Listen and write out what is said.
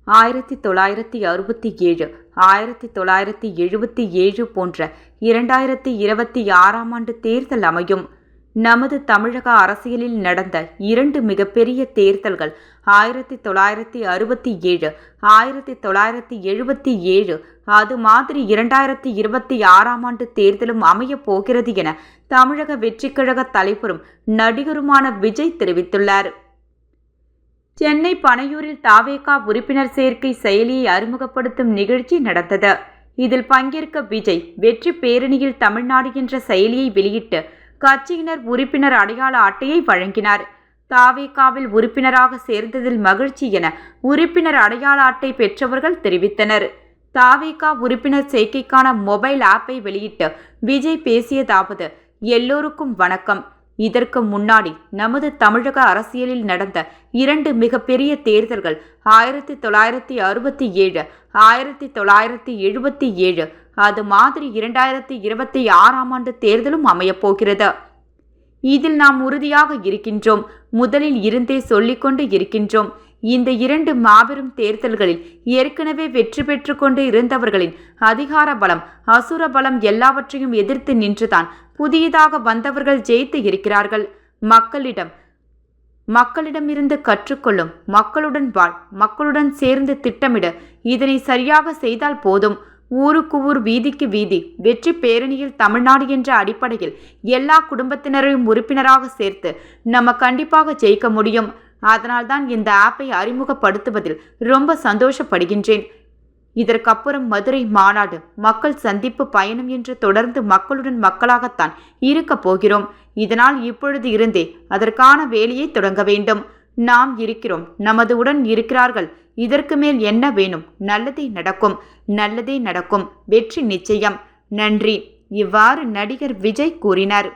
1967, 1977 போன்ற 2026ஆம் ஆண்டு தேர்தல் அமையும். நமது தமிழக அரசியலில் நடந்த 2 மிகப்பெரிய தேர்தல்கள் 1967, 1977. அது மாதிரி 2026ஆம் ஆண்டு தேர்தலும் அமையப் போகிறது என தமிழக வெற்றிக்கழக தலைவரும் நடிகருமான விஜய் தெரிவித்துள்ளார். சென்னை பனையூரில் தவேக உறுப்பினர் சேர்க்கை செயலியை அறிமுகப்படுத்தும் நிகழ்ச்சி நடந்தது. இதில் பங்கேற்க விஜய் வெற்றி பேரணியில் தமிழ்நாடு என்ற செயலியை வெளியிட்டு கட்சியினர் உறுப்பினர் அடையாள அட்டையை வழங்கினார். தவேகவில் உறுப்பினராக சேர்ந்ததில் மகிழ்ச்சி என உறுப்பினர் அடையாள அட்டை பெற்றவர்கள் தெரிவித்தனர். தவேக உறுப்பினர் சேர்க்கைக்கான மொபைல் ஆப்பை வெளியிட்டு விஜய் பேசியதாவது: எல்லோருக்கும் வணக்கம். இதற்கு முன்னாடி நமது தமிழக அரசியலில் நடந்த 2 மிகப்பெரிய தேர்தல்கள் 1967, 1977. அது மாதிரி 2026ஆம் ஆண்டு தேர்தலும் அமையப்போகிறது. இதில் நாம் உறுதியாக இருக்கின்றோம். முதலில் இருந்தே சொல்லிக்கொண்டு இருக்கின்றோம். இந்த 2 மாபெரும் தேர்தல்களில் ஏற்கனவே வெற்றி பெற்று கொண்டு இருந்தவர்களின் அதிகார பலம், அசுர பலம் எல்லாவற்றையும் எதிர்த்து நின்றுதான் புதியதாக வந்தவர்கள் ஜெயித்து இருக்கிறார்கள். மக்களிடமிருந்து கற்றுக்கொள்ளும், மக்களுடன் வாழ், மக்களுடன் சேர்ந்து திட்டமிட. இதனை சரியாக செய்தால் போதும். ஊருக்கு ஊர், வீதிக்கு வீதி, வெற்றி பேரணியில் தமிழ்நாடு என்ற அடிப்படையில் எல்லா குடும்பத்தினரையும் உறுப்பினராக சேர்த்து நம்ம கண்டிப்பாக ஜெயிக்க முடியும். அதனால்தான் இந்த ஆப்பை அறிமுகப்படுத்துவதில் ரொம்ப சந்தோஷப்படுகின்றேன். இதற்கப்புறம் மதுரை மாநாடு, மக்கள் சந்திப்பு பயணம் என்று தொடர்ந்து மக்களுடன் மக்களாகத்தான் இருக்க போகிறோம். இதனால் இப்பொழுது இருந்தே அதற்கான வேலையை தொடங்க வேண்டும். நாம் இருக்கிறோம், நமது உடன் இருக்கிறார்கள். இதற்கு மேல் என்ன வேணும்? நல்லதே நடக்கும், நல்லதே நடக்கும். வெற்றி நிச்சயம். நன்றி. இவ்வாறு நடிகர் விஜய் கூறினார்.